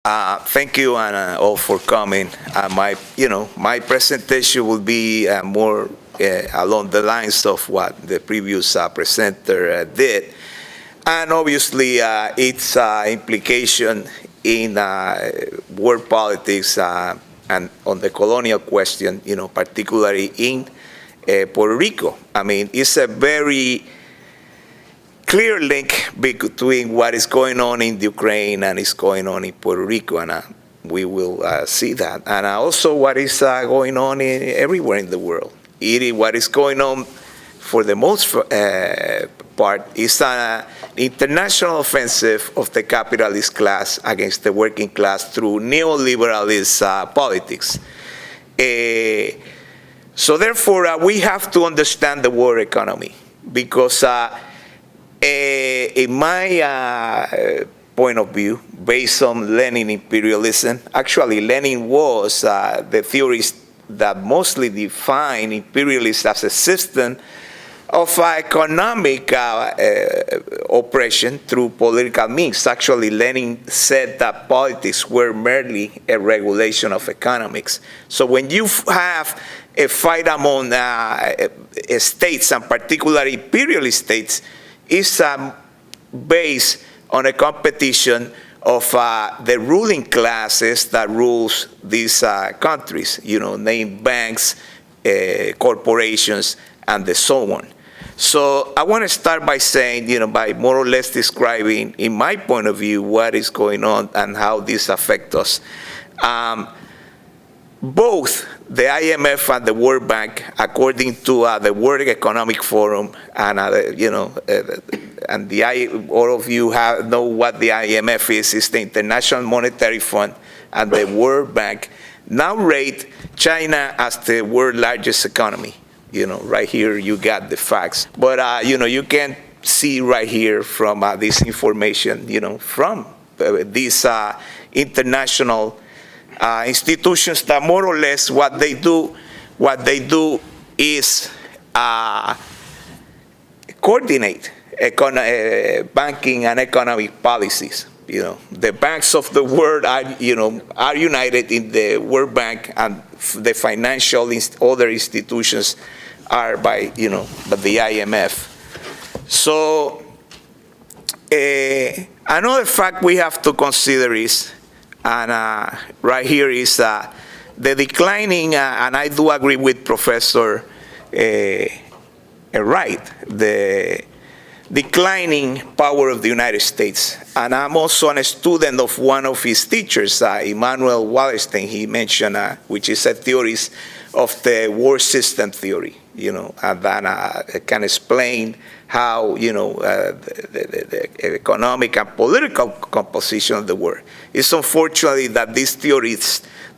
Thank you, and all for coming. My presentation will be more along the lines of what the previous presenter did, and obviously its implication in world politics and on the colonial question. Particularly in Puerto Rico. I mean, it's a very clear link between what is going on in Ukraine and is going on in Puerto Rico, and we will see that. And also what is going on everywhere in the world. What is going on, for the most part, is an international offensive of the capitalist class against the working class through neoliberalist politics. So therefore, we have to understand the world economy, because in my point of view, based on Lenin imperialism, actually Lenin was the theorist that mostly defined imperialism as a system of economic oppression through political means. Actually, Lenin said that politics were merely a regulation of economics. So when you have a fight among states, and particularly imperialist states, is based on a competition of the ruling classes that rules these countries, named banks, corporations, and so on. So I want to start by saying, by more or less describing, in my point of view, what is going on and how this affects us. Both the IMF and the World Bank, according to the World Economic Forum, and all of you know what the IMF is. It's the International Monetary Fund, and the World Bank now rate China as the world's largest economy. Right here you got the facts. But you can see right here from this information, from these international institutions, that more or less what they do is coordinate banking and economic policies. The banks of the world are united in the World Bank, and the financial other institutions are by the IMF. So another fact we have to consider is, and right here is the declining, and I do agree with Professor Wright, the declining power of the United States. And I'm also a student of one of his teachers, Immanuel Wallerstein. He mentioned, which is a theory of the world system theory, and that can explain how, the economic and political composition of the world. It's unfortunately that this theory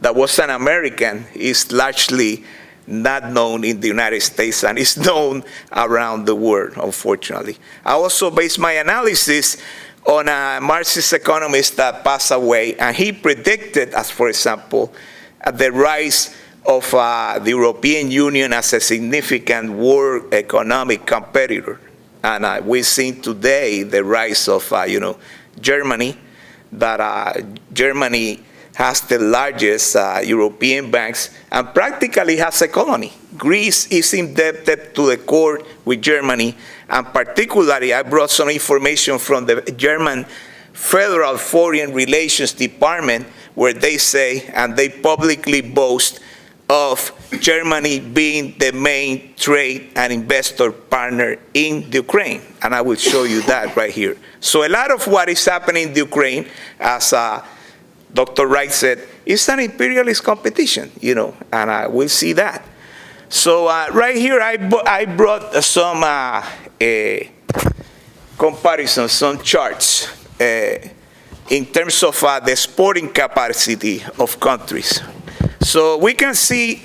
that was an American is largely not known in the United States, and is known around the world, unfortunately. I also base my analysis on a Marxist economist that passed away, and he predicted, as for example, the rise of the European Union as a significant world economic competitor. And we've seen today the rise of, Germany, that Germany has the largest European banks and practically has a colony. Greece is indebted to the core with Germany, and particularly I brought some information from the German Federal Foreign Relations Department, where they say, and they publicly boast of Germany being the main trade and investor partner in Ukraine. And I will show you that right here. So a lot of what is happening in Ukraine, as Dr. Wright said, is an imperialist competition, and we'll see that. So right here, I brought some comparisons, some charts in terms of the exporting capacity of countries. So we can see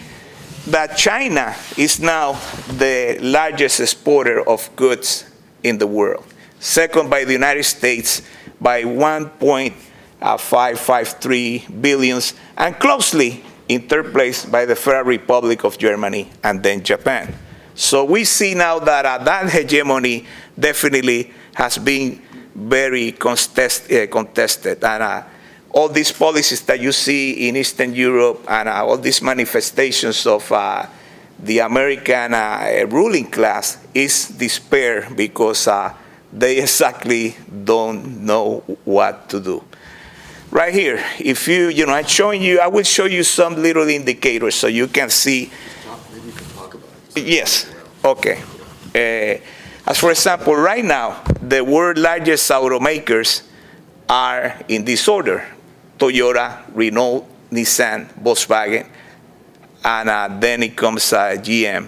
that China is now the largest exporter of goods in the world, second by the United States by 1.553 billions, and closely in third place by the Federal Republic of Germany, and then Japan. So we see now that that hegemony definitely has been very contested. And all these policies that you see in Eastern Europe and all these manifestations of the American ruling class is despair because they exactly don't know what to do. Right here, if I'm showing you, I will show you some little indicators so you can see. Maybe you can talk about it. Yes, okay. As for example, right now, the world's largest automakers are in this order: Toyota, Renault, Nissan, Volkswagen, and then it comes GM.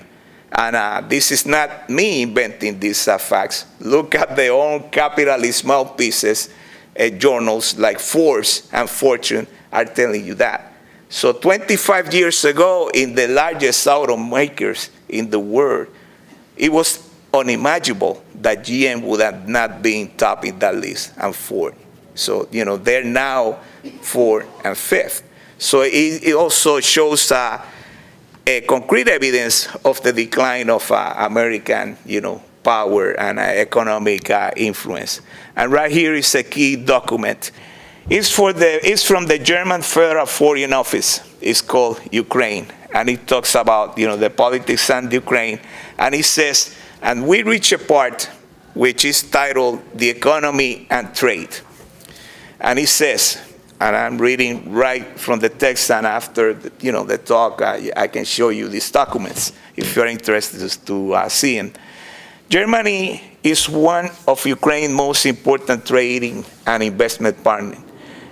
And this is not me inventing these facts. Look at their own capitalist mouthpieces, journals like Forbes and Fortune are telling you that. So 25 years ago, in the largest automakers in the world, it was unimaginable that GM would have not been top in that list, and Ford. So, they're now fourth and fifth. So it also shows a concrete evidence of the decline of American, power and economic influence. And right here is a key document. It's from the German Federal Foreign Office. It's called Ukraine, and it talks about the politics and Ukraine. And it says, and we reach a part which is titled "The Economy and Trade." And it says, and I'm reading right from the text, and after the talk, I can show you these documents if you're interested to see them. Germany is one of Ukraine's most important trading and investment partners.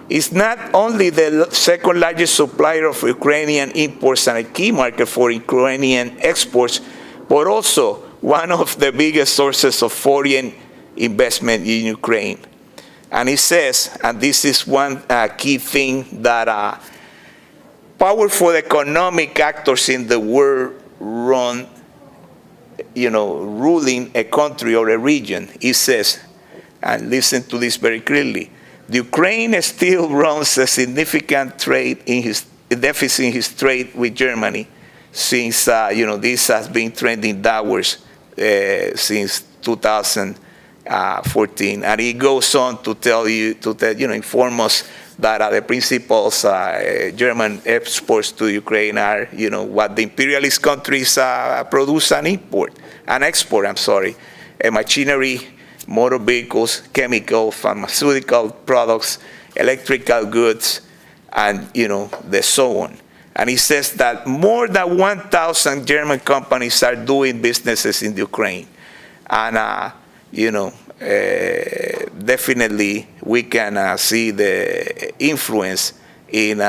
It's not only the second largest supplier of Ukrainian imports and a key market for Ukrainian exports, but also one of the biggest sources of foreign investment in Ukraine. And it says, and this is one key thing, that powerful economic actors in the world run, ruling a country or a region. It says, and listen to this very clearly, the Ukraine still runs a significant deficit in his trade with Germany, since this has been trending downwards since 2014, and it goes on to inform us that the principals German exports to Ukraine are what the imperialist countries produce and export. Machinery, motor vehicles, chemical, pharmaceutical products, electrical goods, and so on. And he says that more than 1,000 German companies are doing businesses in Ukraine. And, definitely we can see the influence in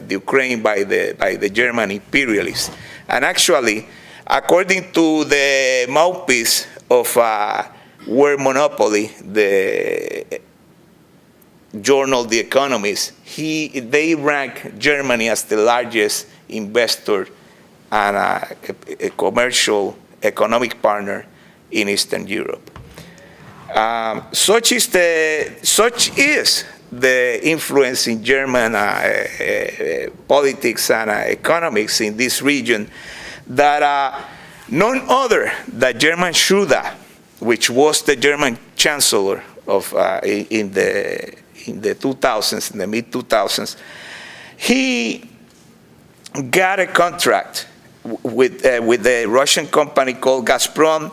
Ukraine by the German imperialists. And actually, according to the mouthpiece of World Monopoly, the journal The Economist, they rank Germany as the largest investor and a commercial economic partner in Eastern Europe. Such is the influence in German politics and economics in this region, that none other than German Schröder, which was the German chancellor of in the 2000s, in the mid-2000s, he got a contract with a Russian company called Gazprom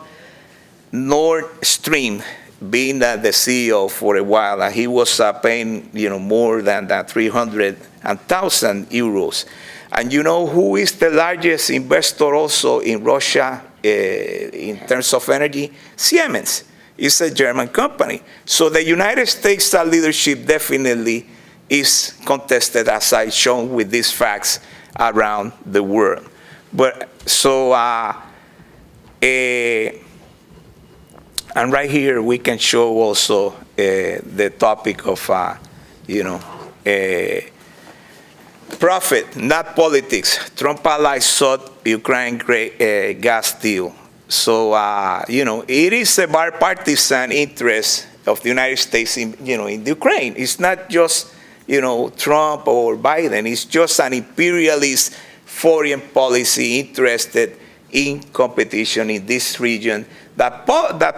Nord Stream, being the CEO for a while, and he was paying more than 300,000 euros. And who is the largest investor also in Russia in terms of energy? Siemens. It's a German company. So the United States leadership definitely is contested, as I've shown with these facts, around the world. But so, and right here we can show also the topic of, profit, not politics. Trump allies sought Ukraine gas deal. So, it is a bipartisan interest of the United States in Ukraine. It's not just, Trump or Biden. It's just an imperialist foreign policy interested in competition in this region that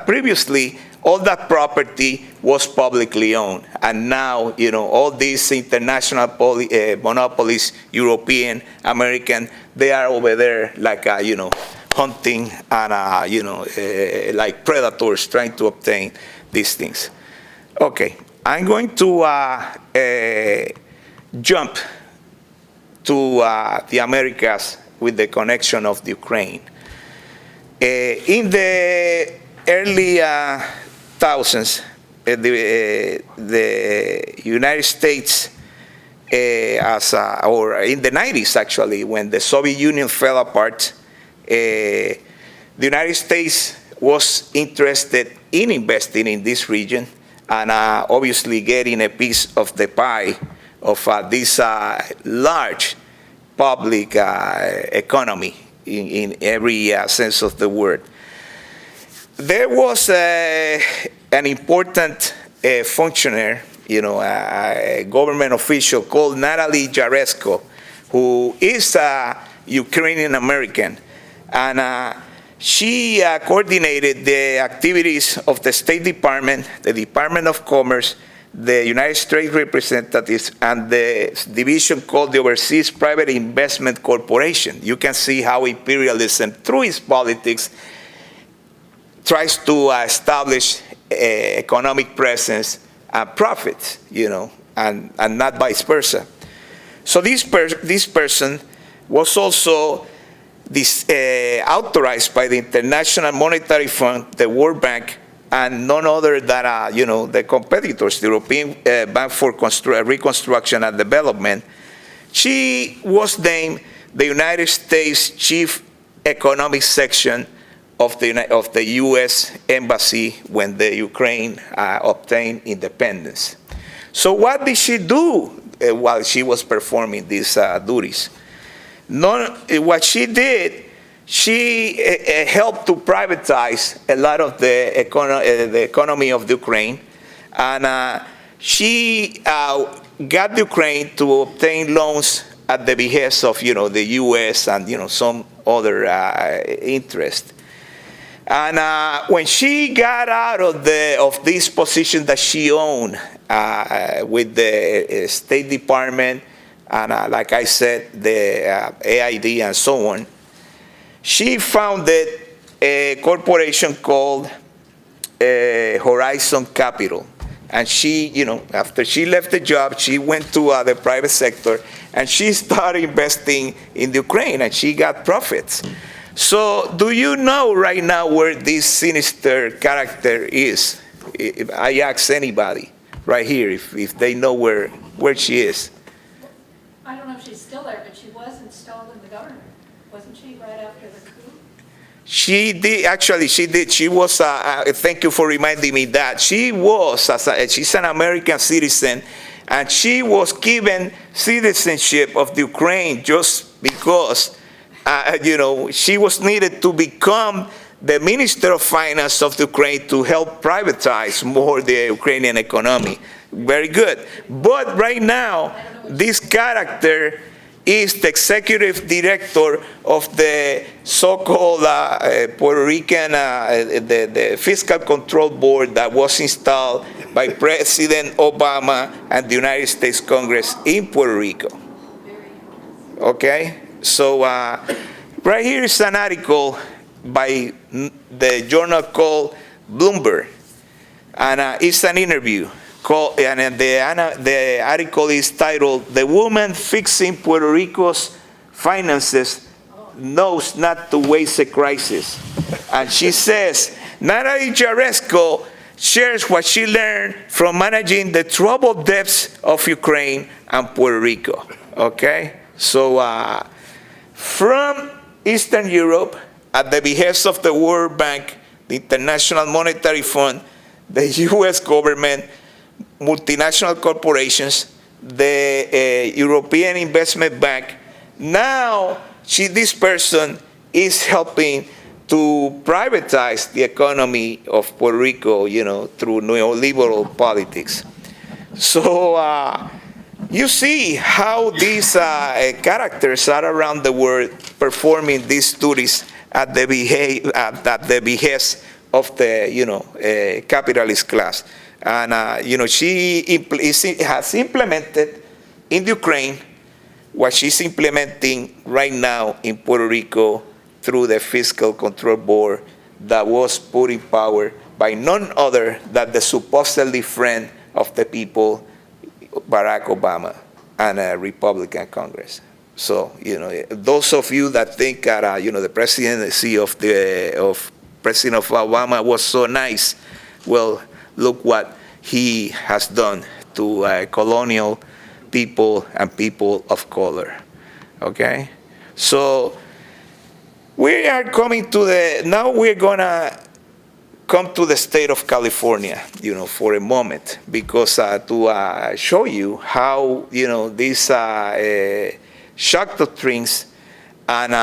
previously all that property was publicly owned. And now, all these international monopolies, European, American, they are over there like, hunting and, like predators trying to obtain these things. Okay, I'm going to jump to the Americas with the connection of the Ukraine. In the early thousands, the United States, or in the 90s actually, when the Soviet Union fell apart, the United States was interested in investing in this region and obviously getting a piece of the pie of this large public economy in every sense of the word. There was an important functionary, a government official called Natalie Jaresko, who is a Ukrainian American, and she coordinated the activities of the State Department, the Department of Commerce, the United States representatives, and the division called the Overseas Private Investment Corporation. You can see how imperialism, through its politics, tries to establish economic presence and profits, and not vice versa. So this person was also authorized by the International Monetary Fund, the World Bank, and none other than the competitors, the European Bank for Reconstruction and Development. She was named the United States Chief Economic Section of the U.S. Embassy when the Ukraine obtained independence. So what did she do while she was performing these duties? What she did, she helped to privatize a lot of the economy of Ukraine, and she got Ukraine to obtain loans at the behest of the U.S. and some other interest. And when she got out of this position that she owned with the State Department and, like I said, the AID and so on, she founded a corporation called Horizon Capital. And she, after she left the job, she went to the private sector and she started investing in Ukraine and she got profits. So do you know right now where this sinister character is? If I ask anybody right here if they know where she is. I don't know if she's still there, but she was installed in the government. Wasn't she right after the coup? She did, actually, she did. She was, thank you for reminding me that. She was, she's an American citizen, and she was given citizenship of the Ukraine just because, she was needed to become the Minister of Finance of the Ukraine to help privatize more the Ukrainian economy. Very good. But right now, this character is the executive director of the so-called Puerto Rican, the Fiscal Control Board that was installed by President Obama and the United States Congress in Puerto Rico. Okay? So right here is an article by the journal called Bloomberg, and it's an interview. And the article is titled, "The Woman Fixing Puerto Rico's Finances Knows Not to Waste a Crisis." And she says, Natalie Jaresko shares what she learned from managing the troubled debts of Ukraine and Puerto Rico. Okay? So from Eastern Europe, at the behest of the World Bank, the International Monetary Fund, the U.S. government, multinational corporations, the European Investment Bank. Now, this person is helping to privatize the economy of Puerto Rico, through neoliberal politics. So you see how these characters are around the world performing these duties at the behest of the, capitalist class. And, she has implemented in Ukraine what she's implementing right now in Puerto Rico through the Fiscal Control Board that was put in power by none other than the supposedly friend of the people, Barack Obama, and a Republican Congress. So, those of you that think that, the presidency of President Obama was so nice, well, look what he has done to colonial people and people of color. Okay? So, we are coming to now we're going to come to the state of California, for a moment, because to show you how, these shock doctrines and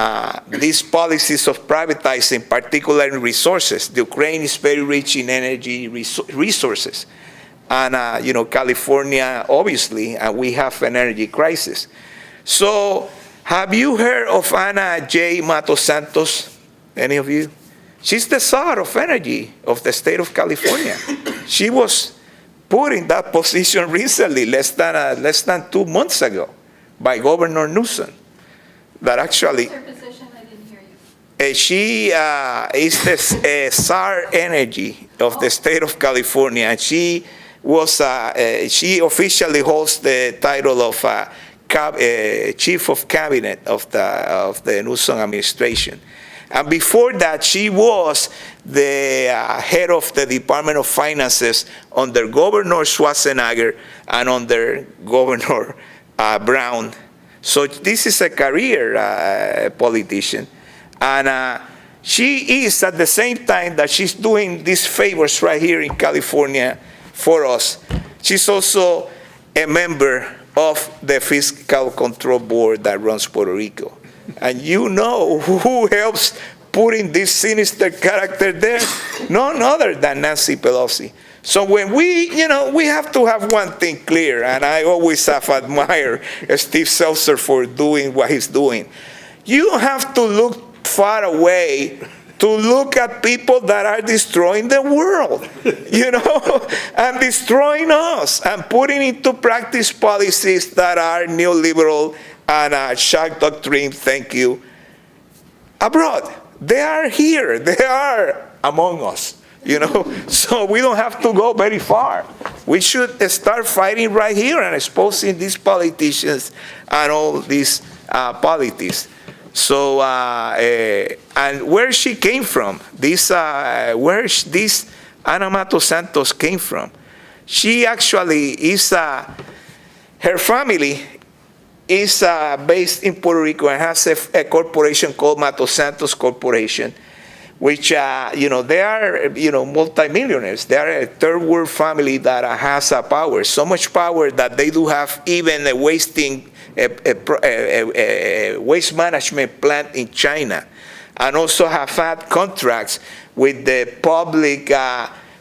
these policies of privatizing, particularly resources. The Ukraine is very rich in energy resources. And, California, obviously, and we have an energy crisis. So, have you heard of Ana J. Matosantos? Any of you? She's the Czar of energy of the state of California. She was put in that position recently, less than 2 months ago, by Governor Newsom. That actually, What's her position? I didn't hear you. she is the Czar energy of the state of California, and she officially holds the title of chief of cabinet of the Newsom administration. And before that, she was the head of the Department of Finances under Governor Schwarzenegger and under Governor Brown. So this is a career politician. And she is, at the same time that she's doing these favors right here in California for us, she's also a member of the Fiscal Control Board that runs Puerto Rico. And you know who helps putting this sinister character there? None other than Nancy Pelosi. So when we have to have one thing clear, and I always have admired Steve Seltzer for doing what he's doing. You don't have to look far away to look at people that are destroying the world, and destroying us, and putting into practice policies that are neoliberal and shock doctrine, thank you, abroad. They are here. They are among us, So we don't have to go very far. We should start fighting right here and exposing these politicians and all these politics. So, and where she came from, where this Ana Matosantos came from, she actually is, her family is based in Puerto Rico and has a corporation called Matosantos Corporation, which, they are, multimillionaires. They are a third world family that has power, so much power that they do have even a waste management plant in China, and also have had contracts with the public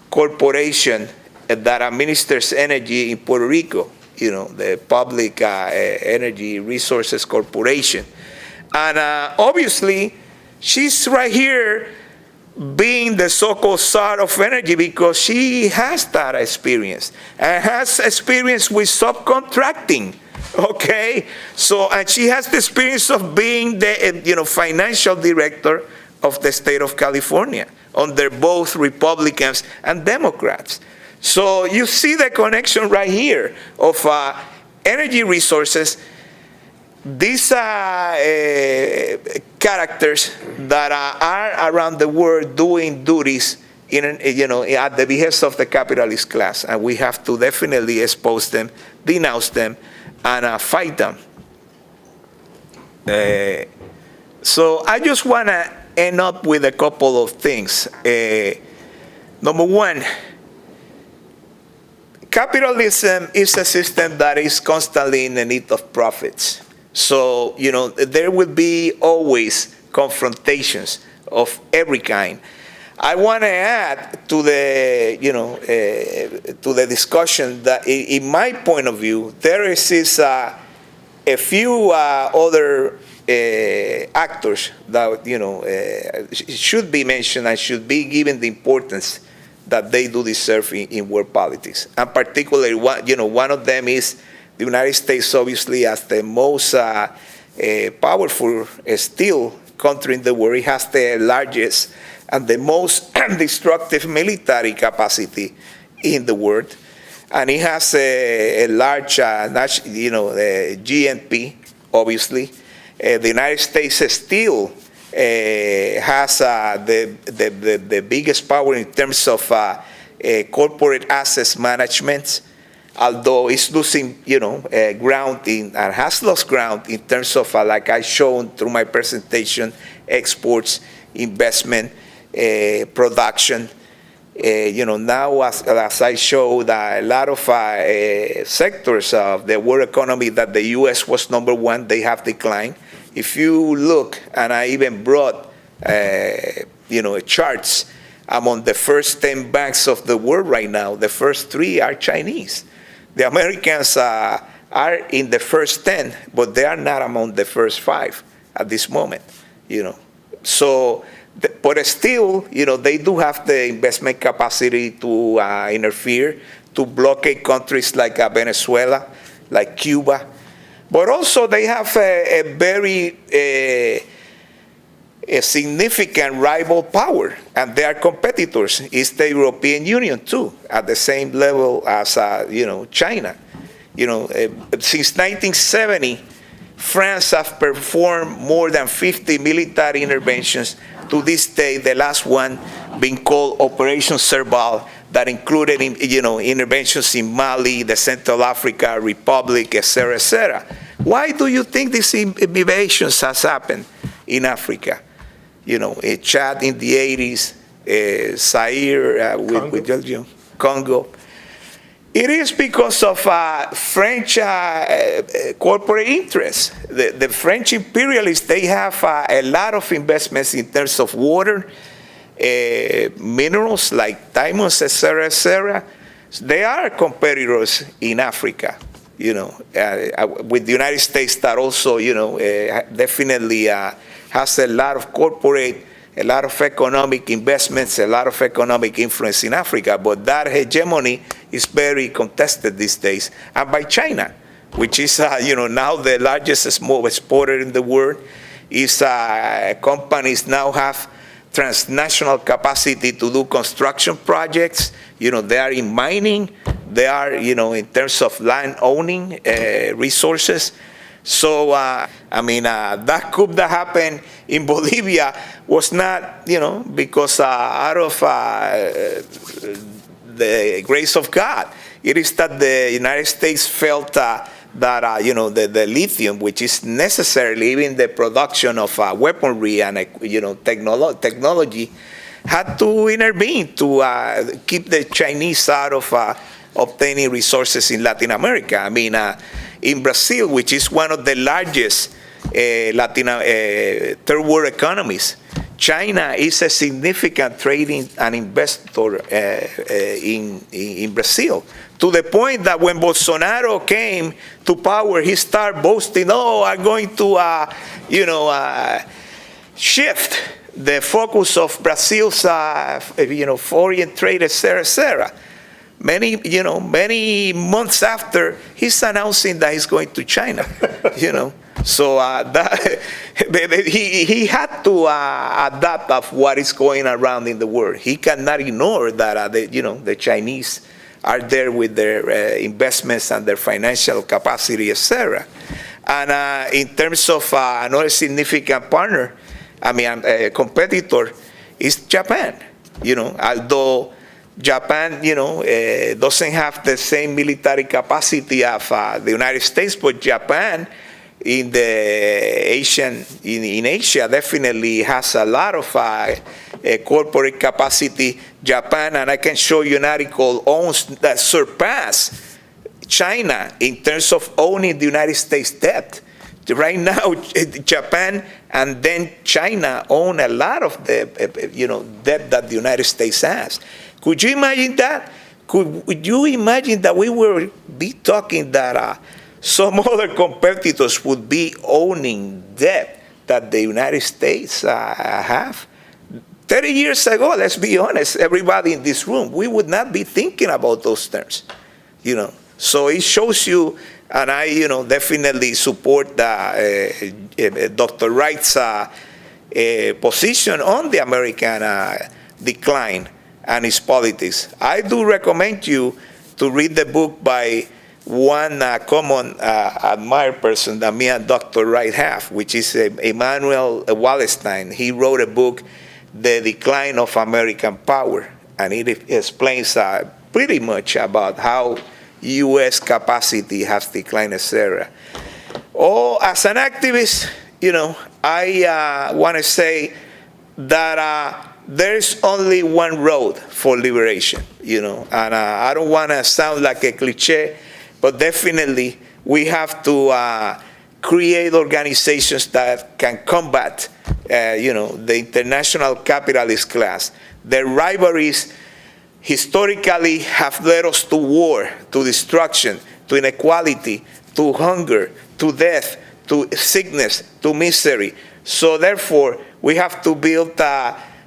corporation that administers energy in Puerto Rico, the Public Energy Resources Corporation. And obviously, she's right here being the so-called Czar of energy because she has that experience and has experience with subcontracting. Okay, so, and she has the experience of being the financial director of the state of California under both Republicans and Democrats. So you see the connection right here of energy resources. These characters that are around the world doing duties at the behest of the capitalist class, and we have to definitely expose them, denounce them, and fight them. So I just want to end up with a couple of things. Number one, capitalism is a system that is constantly in the need of profits. So, there will be always confrontations of every kind. I want to add to the, to the discussion that, in my point of view, there is a few other actors that should be mentioned and should be given the importance that they do deserve in world politics. And particularly, one of them is the United States, obviously, as the most powerful steel country in the world. It has the largest and the most destructive military capacity in the world, and it has a large, GNP. Obviously, the United States still has the biggest power in terms of corporate assets management, although it's losing, ground and has lost ground in terms of, like I shown through my presentation, exports, investment, production. Now as I showed, a lot of sectors of the world economy that the U.S. was number one, they have declined. If you look, and I even brought, charts among the first 10 banks of the world right now, the first 3 are Chinese. The Americans are in the first 10, but they are not among the first 5 at this moment, So, but still, they do have the investment capacity to interfere, to blockade countries like Venezuela, like Cuba. But also they have a very a significant rival power, and they are competitors. It's the European Union too, at the same level as China. Since 1970, France has performed more than 50 military interventions. To this day, the last one being called Operation Serval, that included interventions in Mali, the Central Africa Republic, etc., etc. Why do you think these invasions has happened in Africa? Chad in the 80s, Zaire with Congo. It is because of French corporate interests. The French imperialists, they have a lot of investments in terms of water, minerals like diamonds, etc., etc. They are competitors in Africa, with the United States that also, definitely has a lot of corporate, a lot of economic investments, a lot of economic influence in Africa. But that hegemony is very contested these days, and by China, which is, now the largest small exporter in the world. Companies now have transnational capacity to do construction projects. They are in mining. They are, in terms of land owning resources. So, that coup that happened in Bolivia was not, because out of the grace of God. It is that the United States felt that, the lithium, which is necessarily even the production of weaponry and, technology, had to intervene to keep the Chinese out of obtaining resources in Latin America. In Brazil, which is one of the largest third world economies, China is a significant trading and investor in Brazil, to the point that when Bolsonaro came to power, he started boasting, I'm going to, shift the focus of Brazil's, foreign trade, etc., etc. Many months after, he's announcing that he's going to China, So he had to adapt of what is going around in the world. He cannot ignore that, the Chinese are there with their investments and their financial capacity, etc. And in terms of another significant partner, a competitor, is Japan. Although Japan, doesn't have the same military capacity of the United States, but Japan in Asia definitely has a lot of corporate capacity. Japan, and I can show you an article, owns that surpass China in terms of owning the United States debt. Right now, Japan and then China own a lot of the debt that the United States has. Could you imagine that? Could you imagine that we will be talking that some other competitors would be owning debt that the United States have. 30 years ago, let's be honest, everybody in this room, we would not be thinking about those terms, So it shows you, and I, definitely support Dr. Wright's position on the American decline and its politics. I do recommend you to read the book by one common admired person that me and Dr. Wright have, which is Emanuel Wallerstein. He wrote a book, The Decline of American Power, and it explains pretty much about how U.S. capacity has declined, etc. As an activist, I want to say that there's only one road for liberation, and I don't want to sound like a cliche, but definitely we have to create organizations that can combat, the international capitalist class. Their rivalries historically have led us to war, to destruction, to inequality, to hunger, to death, to sickness, to misery. So therefore, we have to build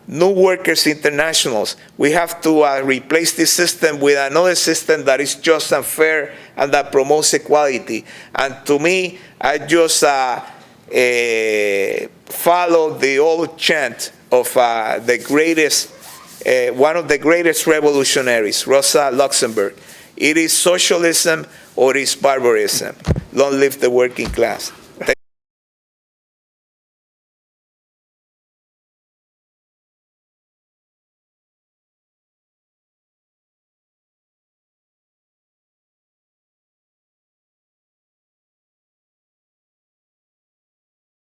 new workers' internationals. We have to replace this system with another system that is just and fair and that promotes equality. And to me, I just follow the old chant of the greatest, one of the greatest revolutionaries, Rosa Luxemburg. It is socialism or it is barbarism. Long live the working class.